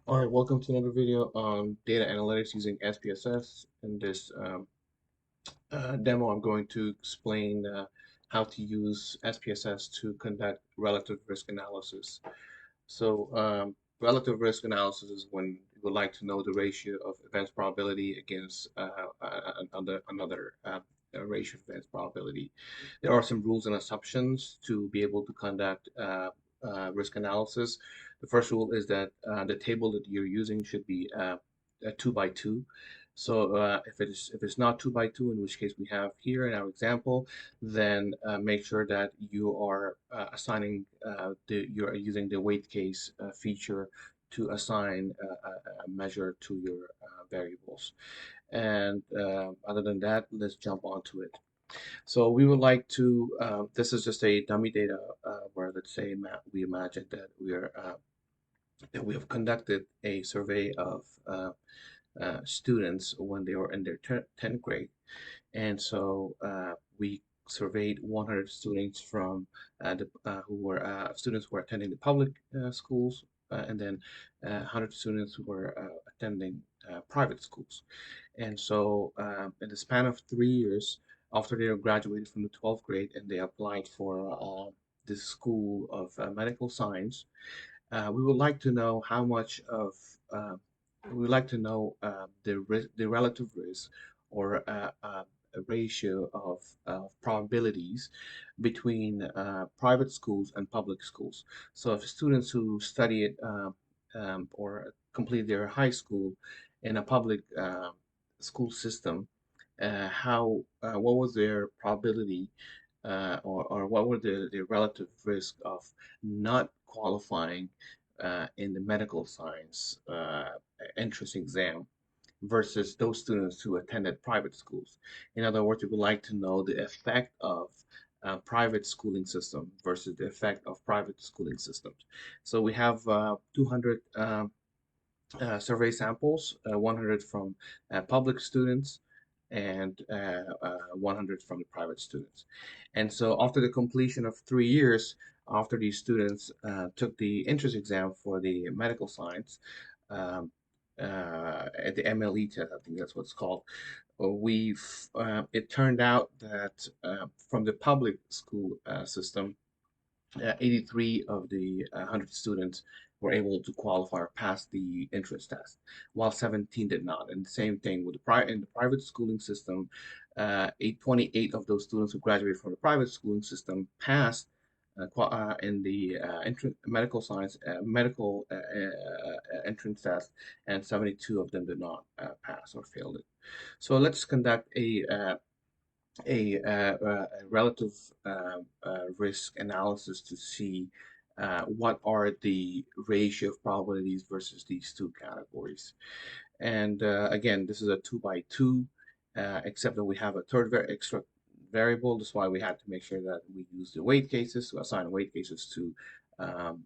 All right, welcome to another video on data analytics using SPSS. In this demo, I'm going to explain how to use SPSS to conduct relative risk analysis. Relative risk analysis is when you would like to know the ratio of events probability against another ratio of events probability. There are some rules and assumptions to be able to conduct risk analysis. The first rule is that the table that you're using should be a 2 by 2. If it's not 2 by 2, in which case we have here in our example, then make sure that you are assigning you're using the weight case feature to assign a measure to your variables. And other than that, let's jump onto it. So we would like to, this is just a dummy data where let's say we imagine that we have conducted a survey of students when they were in their 10th grade. And so we surveyed 100 students from who were students who were attending the public schools, and then 100 students who were attending private schools. And so in the span of 3 years, after they graduated from the 12th grade and they applied for this school of medical science, we would like to know how much of uh, we would like to know the relative risk or a ratio of probabilities between private schools and public schools. So if students who study it or complete their high school in a public school system, how what was their probability or what were the relative risk of not qualifying in the medical science entrance exam versus those students who attended private schools. In other words, we would like to know the effect of private schooling system versus the effect of private schooling systems. So we have 200 survey samples, 100 from public students and 100 from the private students. And so after the completion of 3 years, after these students took the entrance exam for the medical science, um, at the MLE test, I think that's what it's called, it turned out that from the public school system, 83 of the 100 students were able to qualify or pass the entrance test, while 17 did not. And the same thing with in the private schooling system, 28 of those students who graduated from the private schooling system passed in the medical science medical entrance test, and 72 of them did not pass or failed it. So let's conduct a relative risk analysis to see what are the ratio of probabilities versus these two categories. And again, this is a 2 by 2, except that we have a third extra variable. That's why we had to make sure that we use the weight cases to assign weight cases to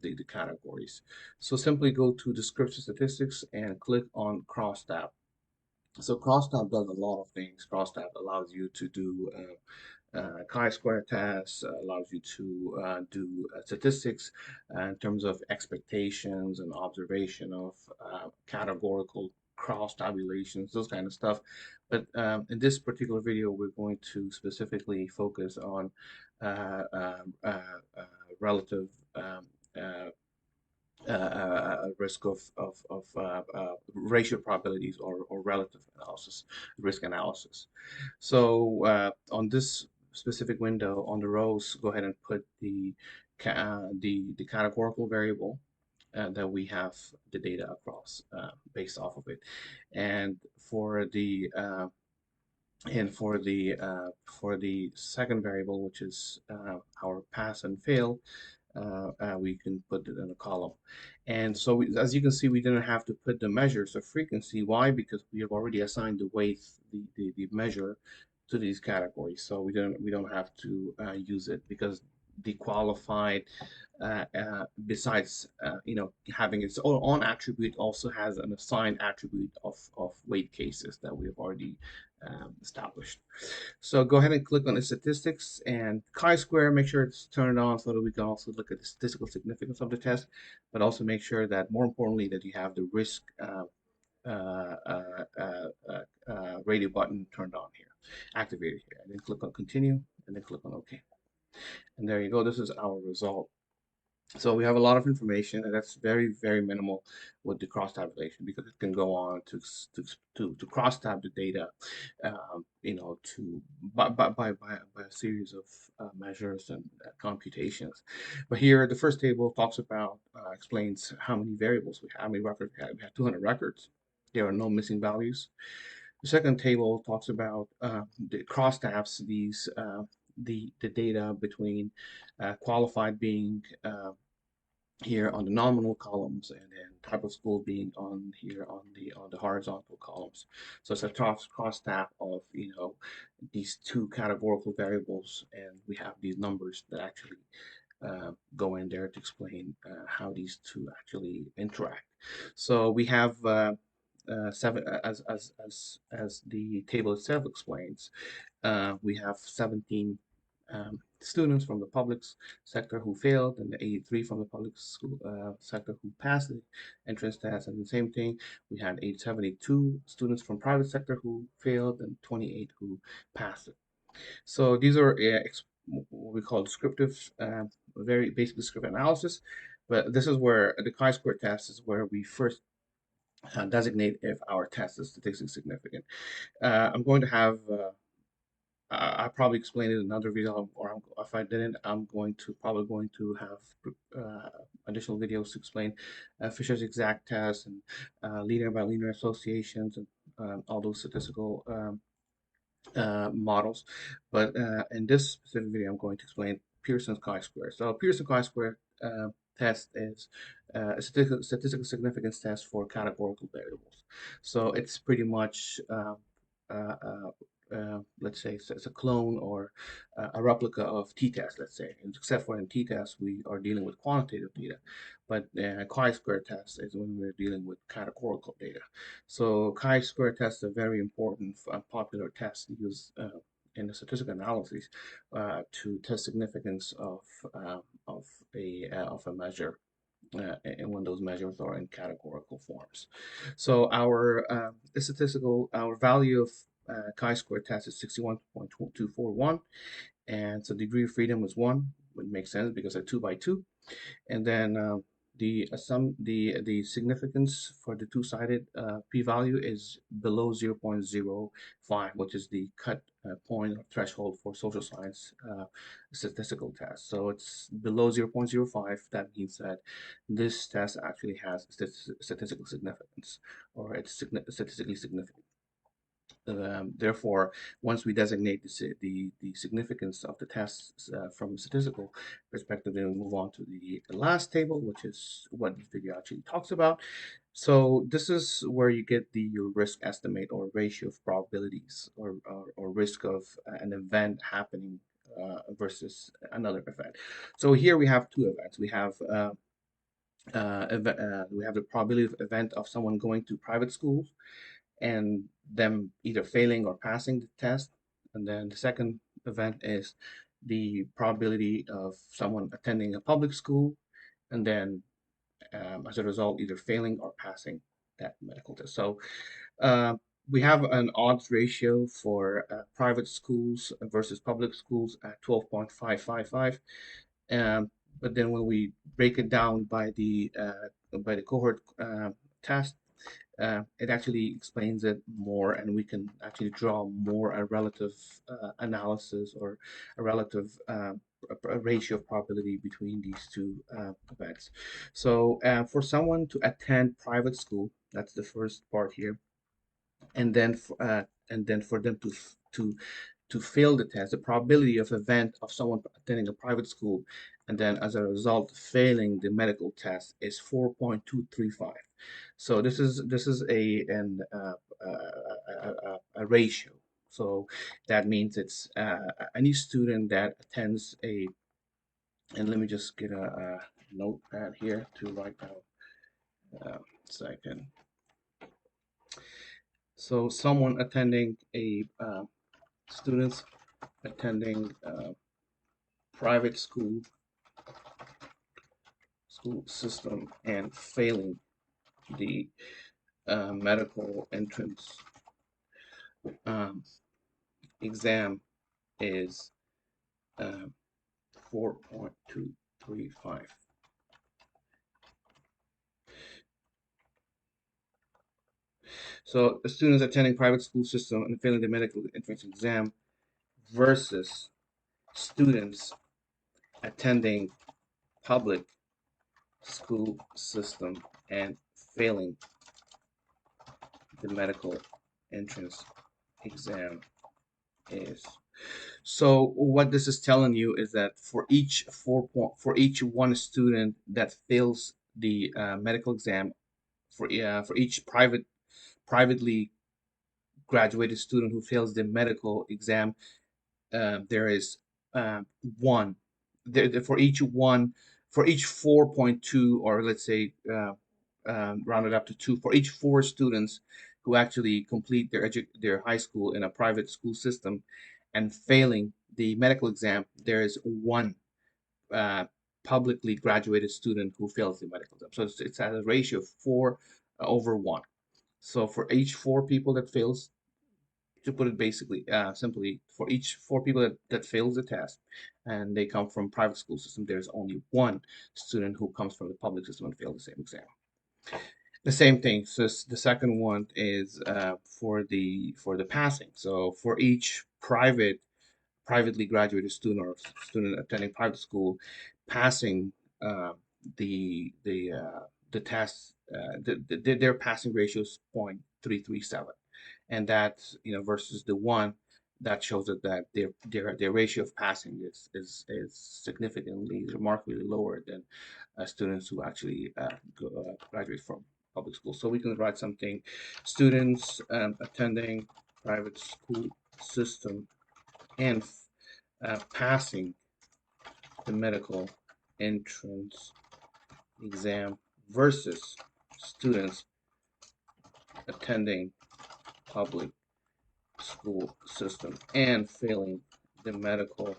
the categories. So simply go to descriptive statistics and click on crosstab. So crosstab does a lot of things. Crosstab allows you to do chi-square tests, allows you to do statistics in terms of expectations and observation of categorical cross tabulations, those kind of stuff. But in this particular video, we're going to specifically focus on uh, um, uh, uh, relative uh, risk of ratio probabilities or relative analysis, risk analysis. So on this specific window on the rows, go ahead and put the categorical variable that we have the data across based off of it, and for the for the second variable, which is our pass and fail, we can put it in a column. And so as you can see, we didn't have to put the measures of frequency. Why? Because we have already assigned the weight, the measure to these categories. So we don't have to use it because the qualified, besides having its own attribute, also has an assigned attribute of weight cases that we have already established. So go ahead and click on the statistics and chi-square, make sure it's turned on so that we can also look at the statistical significance of the test, but also make sure that more importantly that you have the risk uh, uh, uh, radio button turned on here, activated here, and then click on continue and then click on OK. And there you go. This is our result. So we have a lot of information, and that's very, very minimal with the cross tabulation because it can go on to cross tab the data, to by a series of measures and computations. But here, the first table talks about explains how many variables we have, how many records we have. We have 200 records. There are no missing values. The second table talks about the cross tabs the data between qualified being here on the nominal columns and then type of school being on here on the horizontal columns. So it's a cross tab of these two categorical variables, and we have these numbers that actually go in there to explain how these two actually interact. So we have seven as the table itself explains. We have 17 students from the public sector who failed, and the 83 from the public school sector who passed the entrance test. And the same thing, we had 72 students from private sector who failed, and 28 who passed it. So these are what we call descriptive, very basic descriptive analysis. But this is where the chi-square test is where we first designate if our test is statistically significant. I'm going to have I probably explained it in another video, or if I didn't, I'm probably going to have additional videos to explain Fisher's exact test and linear by linear associations and all those statistical models. But in this specific video, I'm going to explain Pearson's chi-square. So Pearson chi-square test is a statistical significance test for categorical variables. So it's pretty much uh, uh, let's say it's a clone or a replica of t-test, let's say, except for in t-test we are dealing with quantitative data, but chi-square test is when we're dealing with categorical data. So chi-square test is a very important popular test used in the statistical analysis to test significance of a measure and when those measures are in categorical forms. So our value of chi-square test is 61.241, and so degree of freedom is 1, which makes sense because they're 2 by 2. And then the significance for the two-sided p-value is below 0.05, which is the cut point or threshold for social science statistical tests. So it's below 0.05. That means that this test actually has statistical significance, or it's statistically significant. Therefore, once we designate the significance of the tests from a statistical perspective, then we move on to the last table, which is what this video actually talks about. So this is where you get your risk estimate or ratio of probabilities or risk of an event happening versus another event. So here we have two events. We have the probability of event of someone going to private schools and them either failing or passing the test. And then the second event is the probability of someone attending a public school and then as a result either failing or passing that medical test. So uh, we have an odds ratio for private schools versus public schools at 12.555. Um, but then when we break it down by the cohort test, it actually explains it more, and we can actually draw more a relative analysis or a relative a ratio of probability between these two events. So for someone to attend private school, that's the first part here, and then for them to fail the test, the probability of event of someone attending a private school and then as a result failing the medical test is 4.235. So this is a ratio. So that means it's any student that attends and let me just get a notepad here to write down so I can. So someone attending a students attending private school system and failing the medical entrance um, exam is um, 4.235. So students attending private school system and failing the medical entrance exam versus students attending public school system and failing the medical entrance exam is. So what this is telling you is that for each one student that fails the medical exam, for each privately graduated student who fails the medical exam, there is one for each one, for each 4.2, or let's say rounded up to two, for each four students who actually complete their high school in a private school system and failing the medical exam, there is one uh, publicly graduated student who fails the medical exam. So it's at a ratio of 4 over 1. So for each four people that fails, to put it basically simply, for each four people that fails the test and they come from private school system, there's only one student who comes from the public system and fails the same exam. The same thing. So the second one is for the passing. So for each privately graduated student or student attending private school passing uh, the test, their passing ratio is 0.337, and that, versus the one that shows that their ratio of passing is significantly, remarkably lower than students who actually graduate from public school. So we can write something: students attending private school system and passing the medical entrance exam versus students attending public school system and failing the medical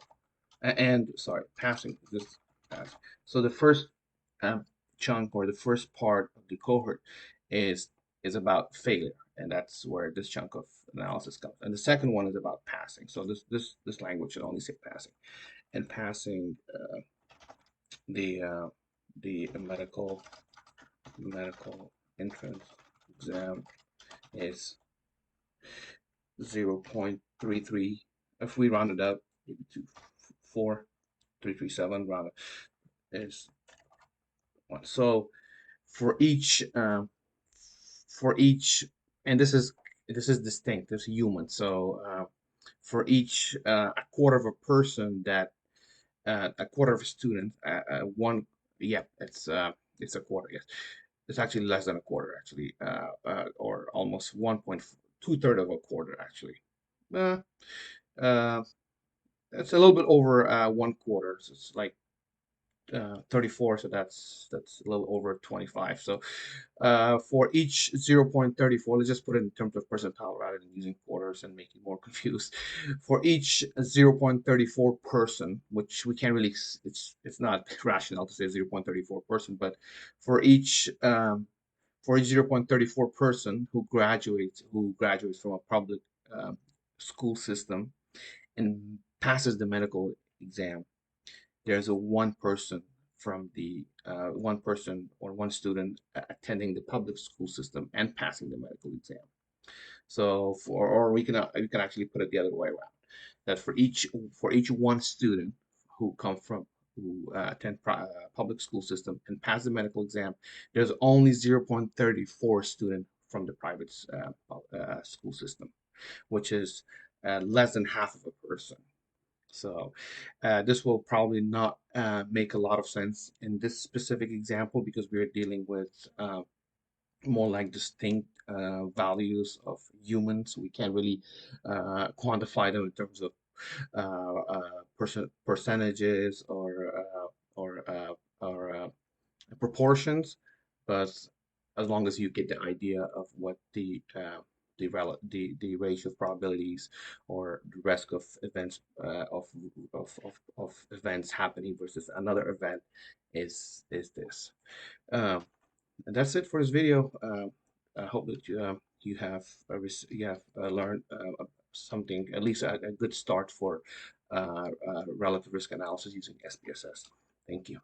and sorry, passing this pass. So the first um, chunk, or the first part of the cohort, is is about failure, and that's where this chunk of analysis comes. And the second one is about passing. So this language should only say passing, and passing the uh, the medical entrance exam is 0.33. If we round it up, maybe to 4.337, round it is one. So for each for each, and this is distinct. This is human. So for each a quarter of a person that a quarter of a student, one, yeah, it's a quarter. Yes, it's actually less than a quarter, actually, or almost 1.2 third of a quarter, actually. Uh, uh, it's a little bit over 1 quarter. So it's like 34, so that's a little over 25. So for each 0.34, let's just put it in terms of percentile rather than using quarters and making more confused. For each 0.34 person, which we can't really, it's not rational to say 0.34 person, but for each for each 0.34 person who graduates from a public um, school system and passes the medical exam, there's a one person or one student attending the public school system and passing the medical exam. So or we can actually put it the other way around, that for each one student who attend public school system and pass the medical exam, there's only 0.34 student from the private school system, which is less than half of a person. So this will probably not make a lot of sense in this specific example because we're dealing with more like distinct values of humans. We can't really quantify them in terms of percentages or proportions, but as long as you get the idea of what the ratio of probabilities or the risk of events of events happening versus another event is this. Um, and that's it for this video. I hope that you have learned something, at least a good start for relative risk analysis using SPSS. Thank you.